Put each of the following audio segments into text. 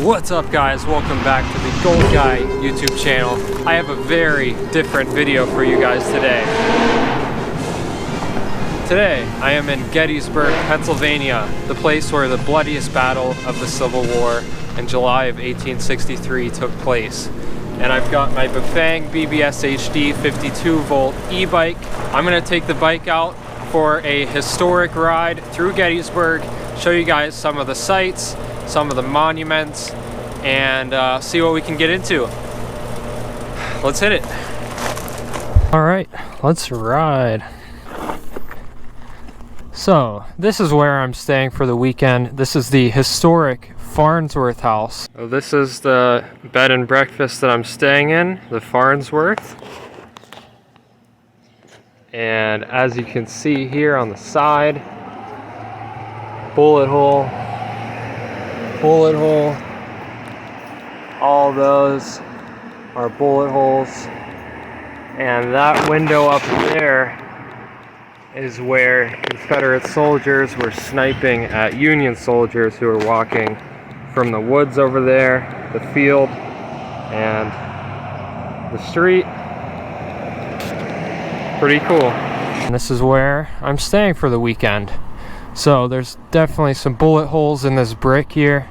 What's up guys, welcome back to the Gold Guy YouTube channel. I have a very different video for you guys today. Today I am in Gettysburg, Pennsylvania, the place where the bloodiest battle of the Civil War in July of 1863 took place. And I've got my Bafang BBSHD 52 volt e-bike. I'm gonna take the bike out for a historic ride through Gettysburg, show you guys some of the sights, some of the monuments, and see what we can get into. Let's hit it. All right, let's ride. So this is where I'm staying for the weekend. This is the historic Farnsworth house. So this is the bed and breakfast that I'm staying in, the Farnsworth. And as you can see here on the side, bullet hole, all those are bullet holes. And that window up there is where Confederate soldiers were sniping at Union soldiers who were walking from the woods over there, the field, and the street. Pretty cool. And this is where I'm staying for the weekend. So there's definitely some bullet holes in this brick here.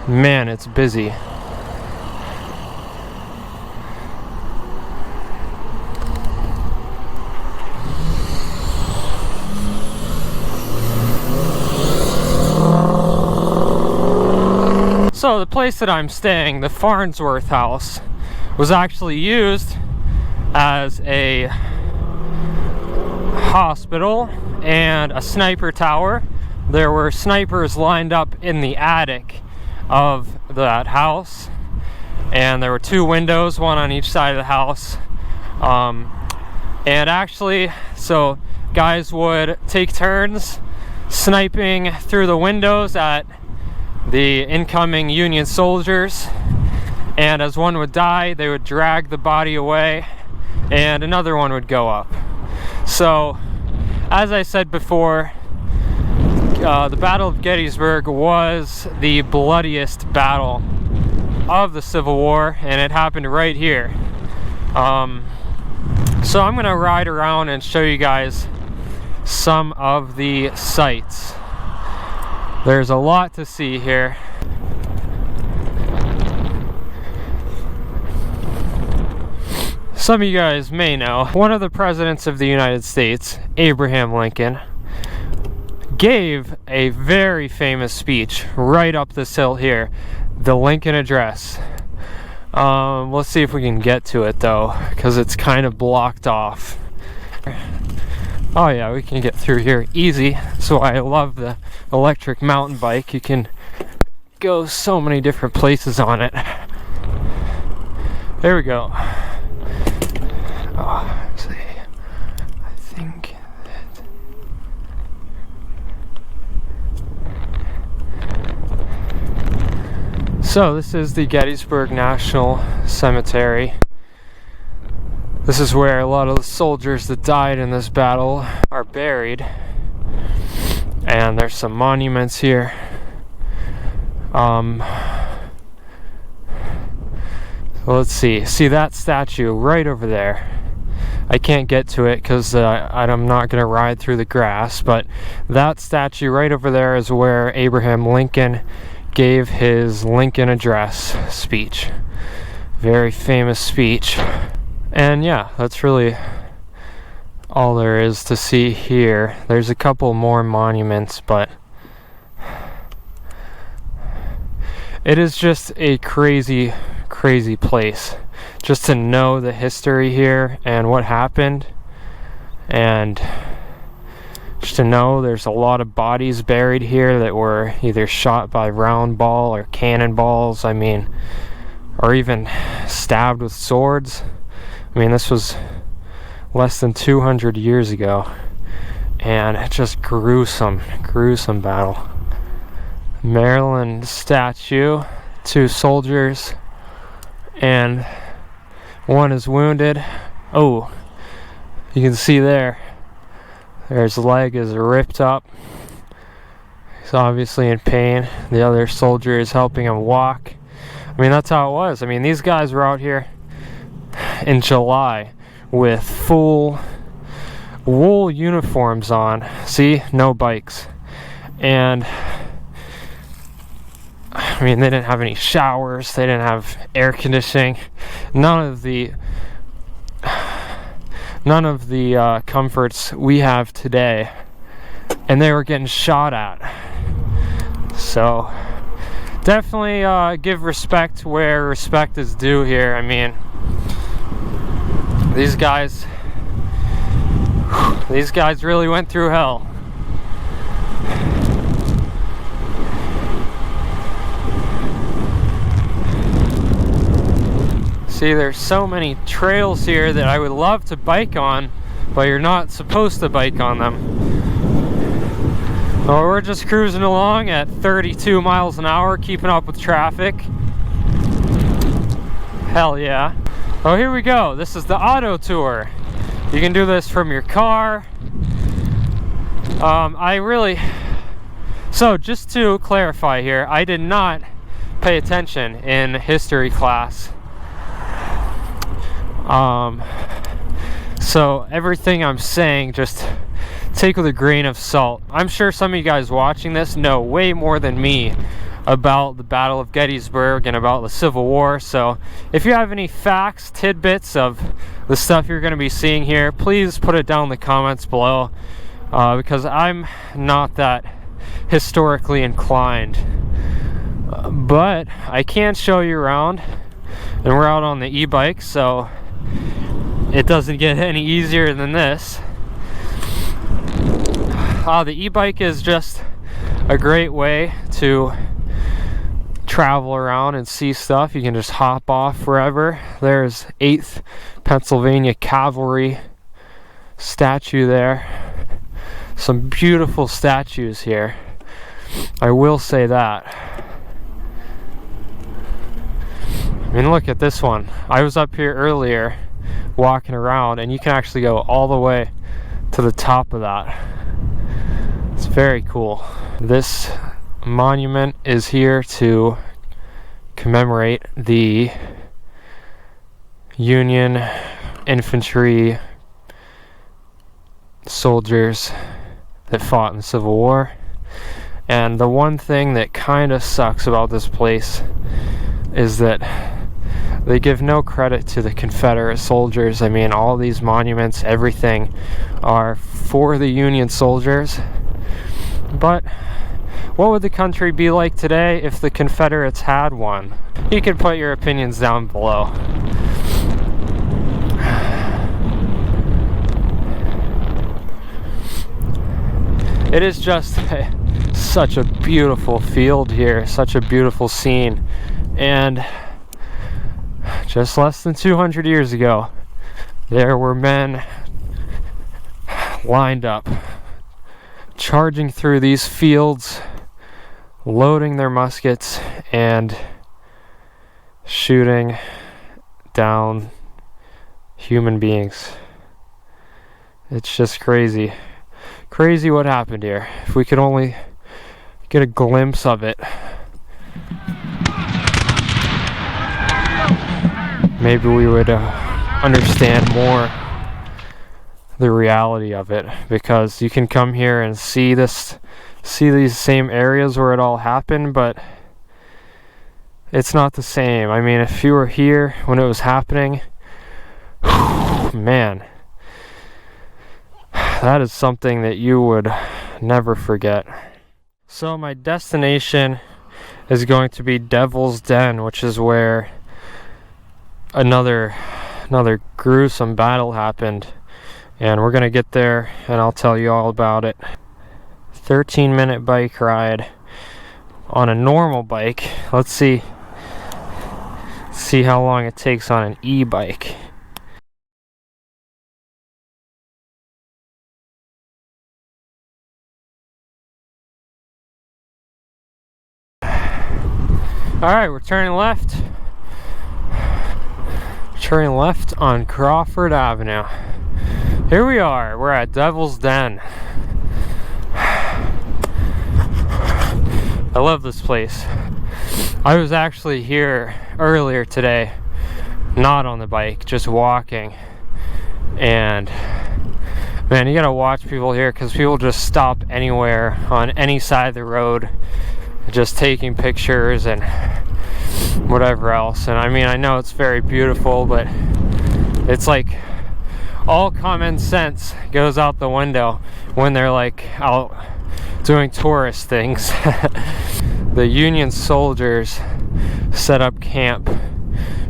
Man, it's busy. So the place that I'm staying, the Farnsworth house, was actually used as a hospital and a sniper tower. There were snipers lined up in the attic of that house, and there were two windows, one on each side of the house. And actually, so guys would take turns sniping through the windows at the incoming Union soldiers, and as one would die, they would drag the body away and another one would go up. So as I said before, the Battle of Gettysburg was the bloodiest battle of the Civil War, and it happened right here. So I'm gonna ride around and show you guys some of the sights. There's a lot to see here. Some of you guys may know, one of the presidents of the United States, Abraham Lincoln, gave a very famous speech right up this hill here, the Lincoln Address. Let's see if we can get to it though, because it's kind of blocked off. Oh yeah, we can get through here easy. So I love the electric mountain bike. You can go so many different places on it. There we go. Oh, actually, I think that... So this is the Gettysburg National Cemetery. This is where a lot of the soldiers that died in this battle are buried. And there's some monuments here. So let's see. See that statue right over there? I can't get to it because I'm not going to ride through the grass, but that statue right over there is where Abraham Lincoln gave his Lincoln Address speech. Very famous speech. And yeah, that's really all there is to see here. There's a couple more monuments, but it is just a crazy, crazy place. Just to know the history here and what happened, and just to know there's a lot of bodies buried here that were either shot by round ball or cannonballs, I mean, or even stabbed with swords. I mean, this was less than 200 years ago, and it's just gruesome battle. Maryland statue, two soldiers, and one is wounded. Oh, you can see there, his leg is ripped up. He's obviously in pain. The other soldier is helping him walk. I mean, that's how it was. I mean, these guys were out here in July with full wool uniforms on. See, no bikes. And I mean, they didn't have any showers, they didn't have air conditioning, none of the comforts we have today, and they were getting shot at. So definitely give respect where respect is due here. I mean, these guys really went through hell. See, there's so many trails here that I would love to bike on, but you're not supposed to bike on them. Well, we're just cruising along at 32 miles an hour, keeping up with traffic. Hell yeah. Oh, here we go. This is the auto tour. You can do this from your car. So just to clarify here, I did not pay attention in history class. So everything I'm saying, just take with a grain of salt. I'm sure some of you guys watching this know way more than me about the Battle of Gettysburg and about the Civil War. So if you have any facts, tidbits of the stuff you're going to be seeing here, please put it down in the comments below, because I'm not that historically inclined. But I can show you around, and we're out on the e-bike, so it doesn't get any easier than this. The e-bike is just a great way to travel around and see stuff. You can just hop off wherever. There's 8th Pennsylvania Cavalry statue there. Some beautiful statues here, I will say that. I mean, look at this one. I was up here earlier walking around, and you can actually go all the way to the top of that. It's very cool. This monument is here to commemorate the Union infantry soldiers that fought in the Civil War. And the one thing that kind of sucks about this place is that they give no credit to the Confederate soldiers. I mean, all these monuments, everything, are for the Union soldiers. But what would the country be like today if the Confederates had one? You can put your opinions down below. It is just such a beautiful field here, such a beautiful scene. And just less than 200 years ago, there were men lined up, charging through these fields, loading their muskets, and shooting down human beings. It's just crazy. Crazy what happened here. If we could only get a glimpse of it, maybe we would understand more the reality of it, because you can come here and see these same areas where it all happened, but it's not the same. I mean, if you were here when it was happening, man, that is something that you would never forget. So my destination is going to be Devil's Den, which is where another gruesome battle happened, and we're gonna get there and I'll tell you all about it. 13-minute bike ride on a normal bike. Let's see how long it takes on an e-bike. Alright, we're turning left. Turning left on Crawford Avenue. Here we are. We're at Devil's Den. I love this place. I was actually here earlier today, not on the bike, just walking. And man, you gotta watch people here because people just stop anywhere on any side of the road, just taking pictures and whatever else. And I mean, I know it's very beautiful, but it's like all common sense goes out the window when they're like out doing tourist things. The Union soldiers set up camp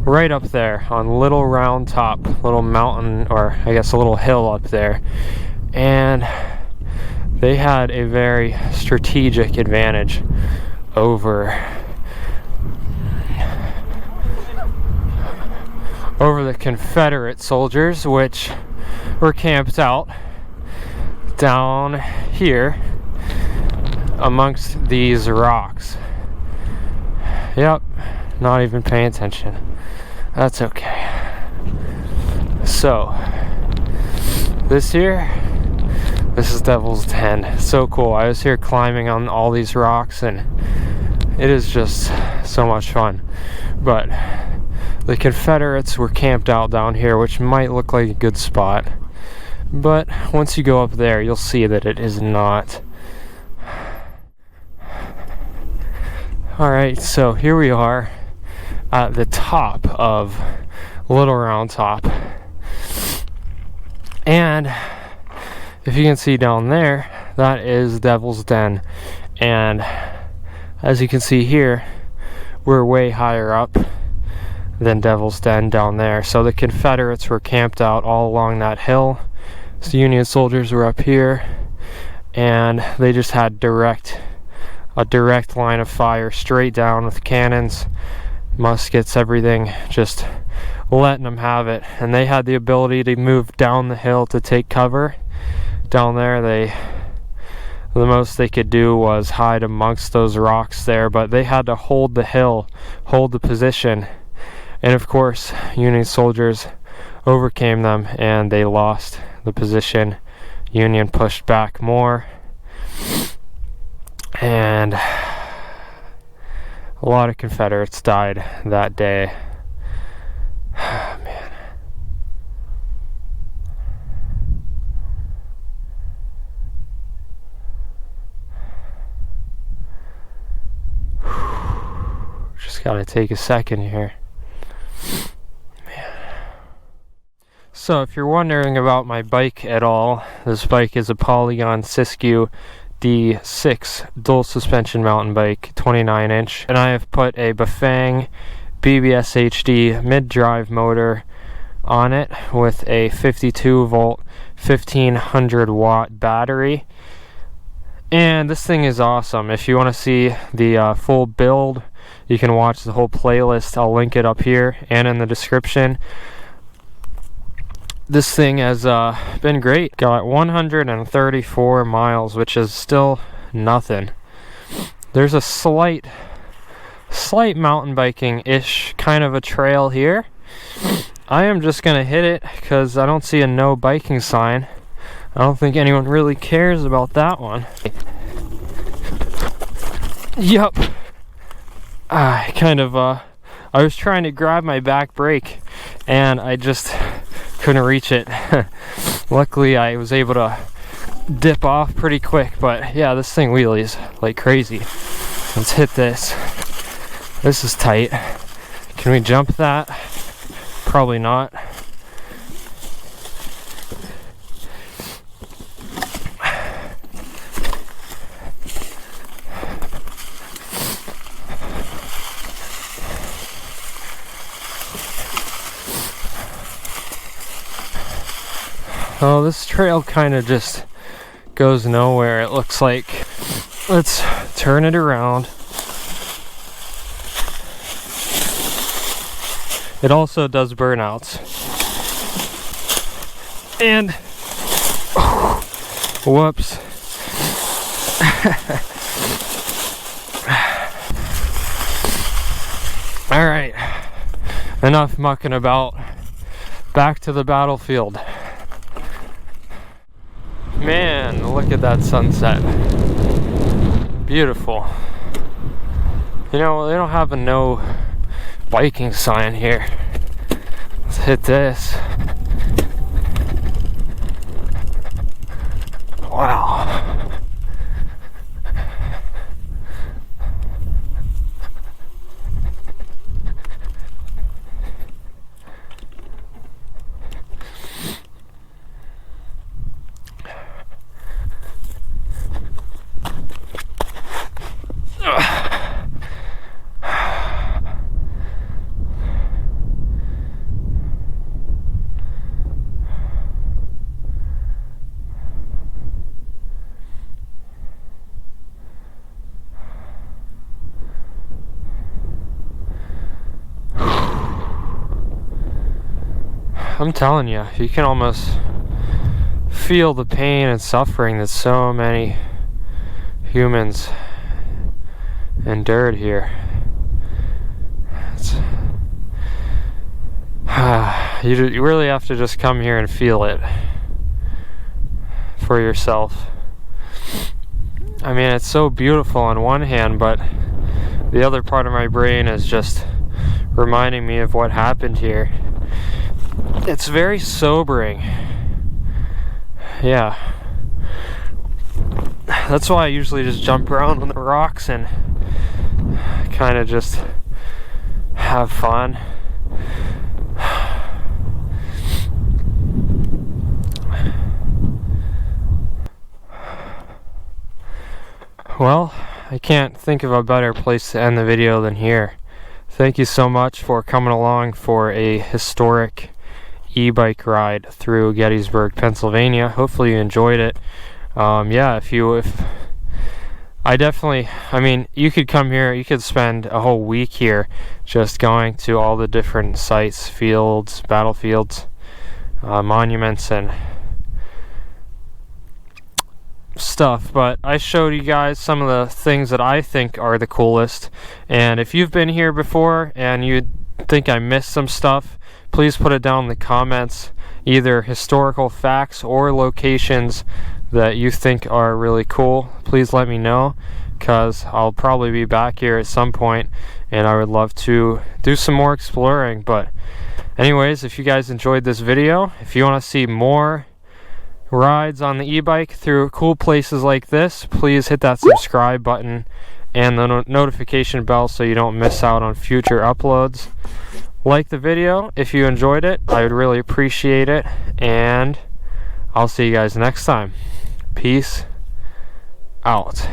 right up there on Little Round Top, little mountain, or I guess a little hill up there. And they had a very strategic advantage over the Confederate soldiers, which were camped out down here amongst these rocks. Yep, not even paying attention. That's okay. So, this is Devil's Den. So cool. I was here climbing on all these rocks, and it is just so much fun. But the Confederates were camped out down here, which might look like a good spot. But once you go up there, you'll see that it is not. Alright, so here we are at the top of Little Round Top. And if you can see down there, that is Devil's Den. And as you can see here, we're way higher up than Devil's Den down there. So the Confederates were camped out all along that hill. So the Union soldiers were up here, and they just had a direct line of fire straight down with cannons, muskets, everything, just letting them have it. And they had the ability to move down the hill to take cover. Down there, the most they could do was hide amongst those rocks there, but they had to hold the hill, hold the position. And of course, Union soldiers overcame them, and they lost the position. Union pushed back more, and a lot of Confederates died that day. Man. Just gotta take a second here. Man. So if you're wondering about my bike at all, this bike is a Polygon Siskiu D6 dual suspension mountain bike, 29-inch, and I have put a Bafang BBSHD mid-drive motor on it with a 52 volt 1500 watt battery. And this thing is awesome. If you want to see the full build, you can watch the whole playlist. I'll link it up here and in the description. This thing has been great. Got 134 miles, which is still nothing. There's a slight mountain biking-ish kind of a trail here. I am just gonna hit it because I don't see a no biking sign. I don't think anyone really cares about that one. Yup. I was trying to grab my back brake and I just couldn't reach it. Luckily I was able to dip off pretty quick, but yeah, this thing wheelies like crazy. Let's hit this. This is tight. Can we jump that? Probably not. Oh, this trail kind of just goes nowhere, it looks like. Let's turn it around. It also does burnouts. And whoops. All right, enough mucking about. Back to the battlefield. Man, look at that sunset. Beautiful. You know, they don't have a no biking sign here. Let's hit this. Wow. I'm telling you, you can almost feel the pain and suffering that so many humans endured here. You really have to just come here and feel it for yourself. I mean, it's so beautiful on one hand, but the other part of my brain is just reminding me of what happened here. It's very sobering. Yeah. That's why I usually just jump around on the rocks and kind of just have fun. Well, I can't think of a better place to end the video than here. Thank you so much for coming along for a historic e-bike ride through Gettysburg, Pennsylvania. Hopefully you enjoyed it. Yeah, I mean, you could come here, you could spend a whole week here just going to all the different sites, fields, battlefields, monuments, and stuff. But I showed you guys some of the things that I think are the coolest, and if you've been here before and you think I missed some stuff, please put it down in the comments, either historical facts or locations that you think are really cool. Please let me know, because I'll probably be back here at some point and I would love to do some more exploring. But anyways, if you guys enjoyed this video, if you want to see more rides on the e-bike through cool places like this, please hit that subscribe button and the notification bell so you don't miss out on future uploads. Like the video if you enjoyed it, I would really appreciate it, and I'll see you guys next time. Peace out.